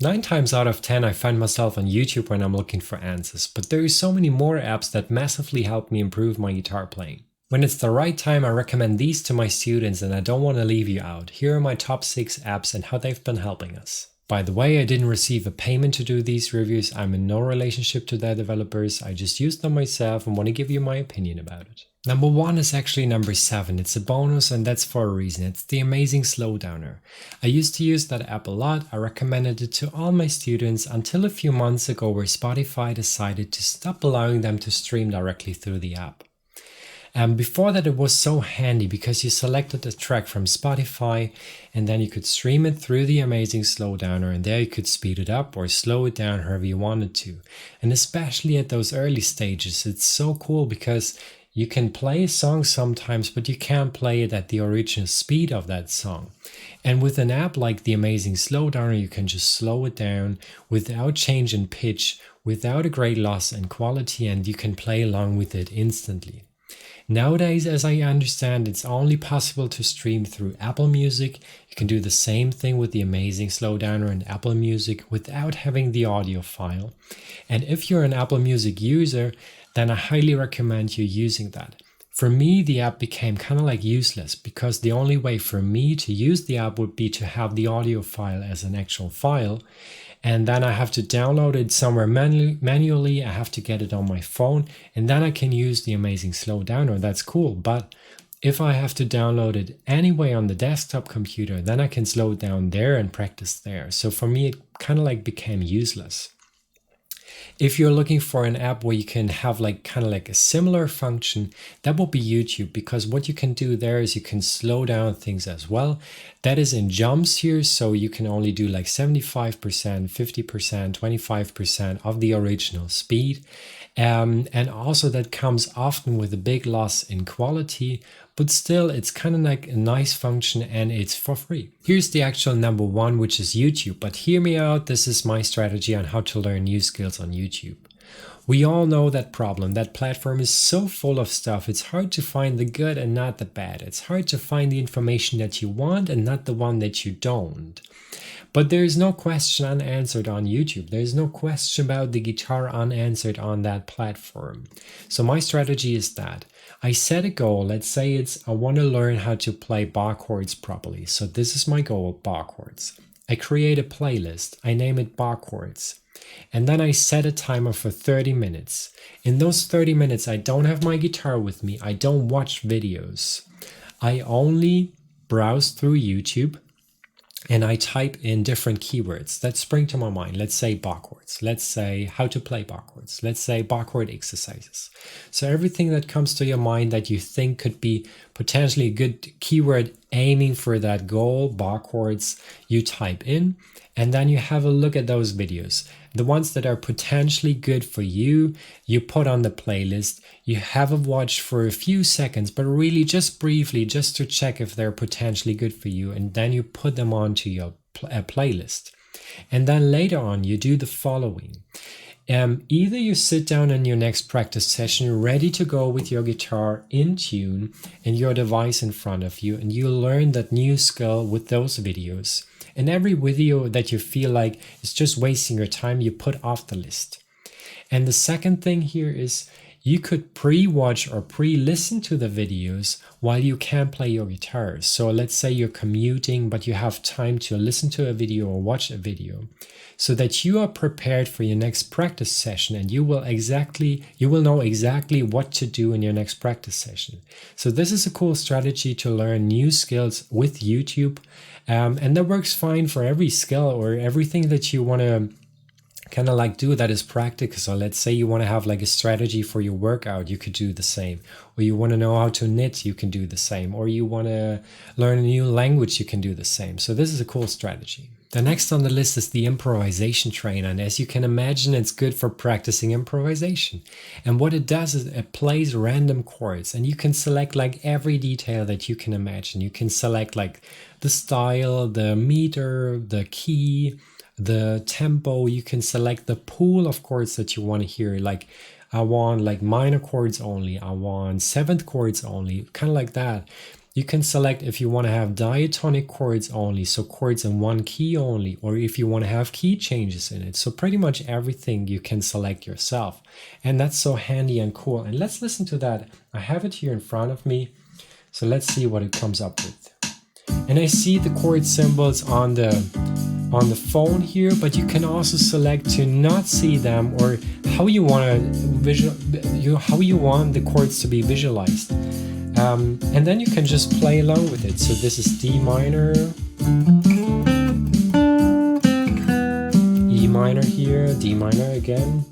9 times out of 10, I find myself on YouTube when I'm looking for answers, but there are so many more apps that massively help me improve my guitar playing. When it's the right time, I recommend these to my students, and I don't want to leave you out. Here are my top 6 apps and how they've been helping us. By the way, I didn't receive a payment to do these reviews. I'm in no relationship to their developers. I just used them myself and want to give you my opinion about it. Number 1 is actually number 7. It's a bonus, and that's for a reason. It's the Amazing Slowdowner. I used to use that app a lot. I recommended it to all my students until a few months ago where Spotify decided to stop allowing them to stream directly through the app. Before that, it was so handy because you selected a track from Spotify and then you could stream it through the Amazing Slowdowner, and there you could speed it up or slow it down however you wanted to. And especially at those early stages, it's so cool because you can play a song sometimes, but you can't play it at the original speed of that song. And with an app like the Amazing Slowdowner, you can just slow it down without change in pitch, without a great loss in quality, and you can play along with it instantly. Nowadays, as I understand, it's only possible to stream through Apple Music. You can do the same thing with the Amazing Slowdowner and Apple Music without having the audio file. And if you're an Apple Music user, then I highly recommend you using that. For me, the app became kind of like useless because the only way for me to use the app would be to have the audio file as an actual file. And then I have to download it somewhere manually. I have to get it on my phone, and then I can use the Amazing Slowdowner. That's cool. But if I have to download it anyway on the desktop computer, then I can slow it down there and practice there. So for me, it kind of like became useless. If you're looking for an app where you can have like kind of like a similar function, that will be YouTube, because what you can do there is you can slow down things as well. That is in jumps here, so you can only do like 75%, 50%, 25% of the original speed. And also that comes often with a big loss in quality, but still it's kind of like a nice function and it's for free. Here's the actual number 1, which is YouTube, but hear me out. This is my strategy on how to learn new skills on YouTube. We all know that problem. That platform is so full of stuff. It's hard to find the good and not the bad. It's hard to find the information that you want and not the one that you don't. But there is no question unanswered on YouTube. There is no question about the guitar unanswered on that platform. So my strategy is that I set a goal. Let's say I want to learn how to play bar chords properly. So this is my goal, bar chords. I create a playlist. I name it bar chords. And then I set a timer for 30 minutes. In those 30 minutes, I don't have my guitar with me. I don't watch videos. I only browse through YouTube and I type in different keywords that spring to my mind. Let's say bar chords. Let's say how to play bar chords. Let's say bar chord exercises. So everything that comes to your mind that you think could be potentially a good keyword aiming for that goal, bar chords, you type in, and then you have a look at those videos. The ones that are potentially good for you, you put on the playlist. You have a watch for a few seconds, but really just briefly, just to check if they're potentially good for you. And then you put them onto your playlist. And then later on, you do the following. Either you sit down in your next practice session ready to go with your guitar in tune and your device in front of you, and you learn that new skill with those videos. And every video that you feel like is just wasting your time, you put off the list. And the second thing here is you could pre-watch or pre-listen to the videos while you can play your guitar. So let's say you're commuting, but you have time to listen to a video or watch a video, so that you are prepared for your next practice session and you will know exactly what to do in your next practice session. So this is a cool strategy to learn new skills with YouTube. And that works fine for every skill or everything that you want to kind of like do that is practical. So let's say you want to have like a strategy for your workout, you could do the same. Or you want to know how to knit, you can do the same. Or you want to learn a new language, you can do the same. So this is a cool strategy. The next on the list is the Improvisation Trainer, and as you can imagine, it's good for practicing improvisation. And what it does is it plays random chords, and you can select like every detail that you can imagine. You can select like the style, the meter, the key, the tempo. You can select the pool of chords that you want to hear. Like I want like minor chords only, I want seventh chords only, kind of like that. You can select if you want to have diatonic chords only, so chords in one key only, or if you want to have key changes in it. So pretty much everything you can select yourself. And that's so handy and cool. And let's listen to that. I have it here in front of me. So let's see what it comes up with. And I see the chord symbols on the phone here, but you can also select to not see them, or how you want the chords to be visualized. And then you can just play along with it. So this is D minor, E minor here, D minor again.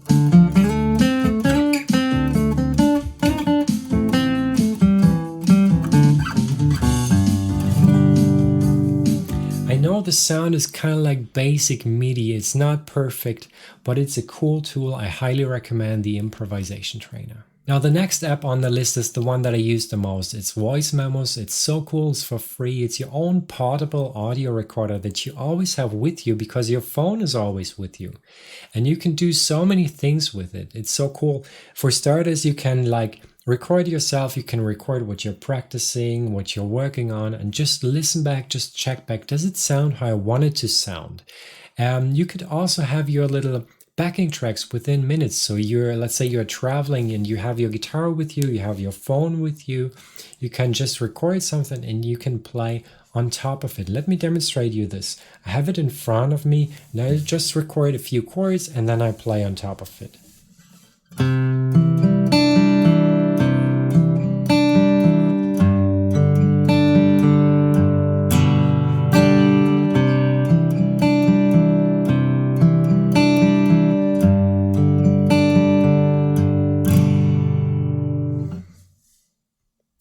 I know the sound is kind of like basic MIDI. It's not perfect, but it's a cool tool. I highly recommend the Improvisation Trainer. Now the next app on the list is the one that I use the most. It's Voice Memos. It's so cool. It's for free. It's your own portable audio recorder that you always have with you because your phone is always with you. And you can do so many things with it. It's so cool. For starters, you can record yourself. You can record what you're practicing, what you're working on, and just listen back, just check back. Does it sound how I want it to sound? You could also have your little backing tracks within minutes. So let's say you're traveling and you have your guitar with you, you have your phone with you. You can just record something and you can play on top of it. Let me demonstrate you this. I have it in front of me. Now I just record a few chords and then I play on top of it.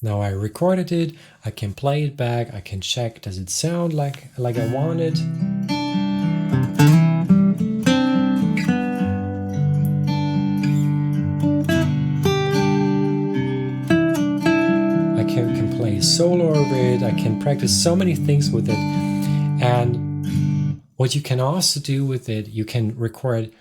Now I recorded it, I can play it back, I can check, does it sound like I want it? I can play a solo over it, I can practice so many things with it. And what you can also do with it, you can record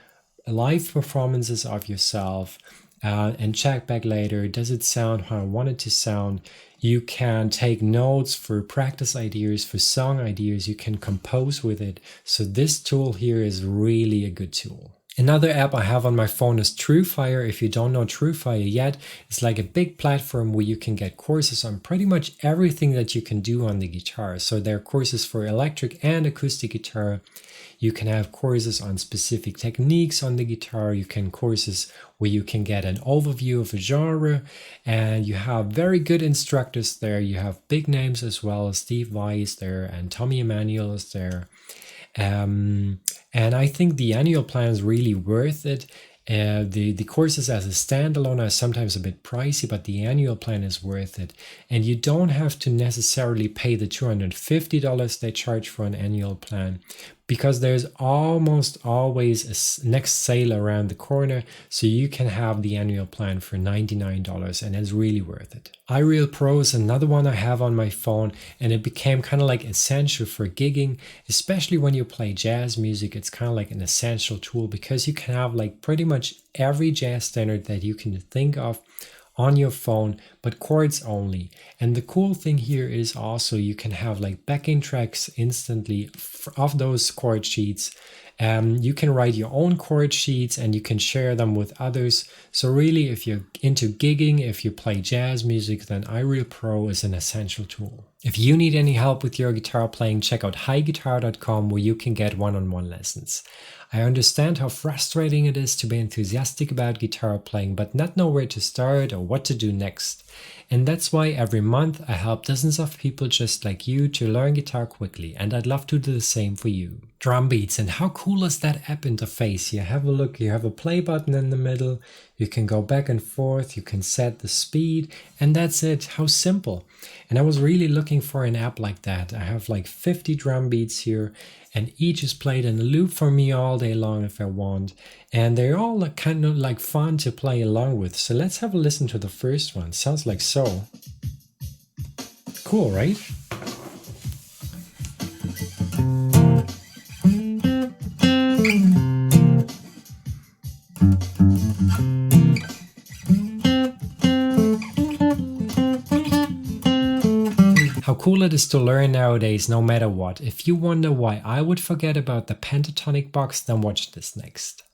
live performances of yourself. And check back later, does it sound how I want it to sound? You can take notes for practice ideas, for song ideas, you can compose with it. So this tool here is really a good tool. Another app I have on my phone is TrueFire. If you don't know TrueFire yet, it's like a big platform where you can get courses on pretty much everything that you can do on the guitar. So there are courses for electric and acoustic guitar. You can have courses on specific techniques on the guitar. You can courses where you can get an overview of a genre, and you have very good instructors there. You have big names as well. Steve Vai is there and Tommy Emmanuel is there. And I think the annual plan is really worth it. The courses as a standalone are sometimes a bit pricey, but the annual plan is worth it. And you don't have to necessarily pay the $250 they charge for an annual plan, because there's almost always a next sale around the corner. So you can have the annual plan for $99 and it's really worth it. iReal Pro is another one I have on my phone, and it became kind of like essential for gigging, especially when you play jazz music. It's kind of like an essential tool because you can have like pretty much every jazz standard that you can think of on your phone, but chords only. And the cool thing here is also you can have like backing tracks instantly of those chord sheets. You can write your own chord sheets and you can share them with others. So really, if you're into gigging, if you play jazz music, then iReal Pro is an essential tool. If you need any help with your guitar playing, check out highguitar.com, where you can get one-on-one lessons. I understand how frustrating it is to be enthusiastic about guitar playing but not know where to start or what to do next. And that's why every month I help dozens of people just like you to learn guitar quickly, and I'd love to do the same for you. Drum beats, and how cool is that app interface? You have a look, you have a play button in the middle, you can go back and forth, you can set the speed, and that's it. How simple. And I was really looking for an app like that. I have like 50 drum beats here, and each is played in a loop for me all day long if I want. And they're all kind of like fun to play along with. So let's have a listen to the first one. Sounds like so. Cool, right? how cool it is to learn nowadays no matter what. If you wonder why I would forget about the pentatonic box, then watch this next.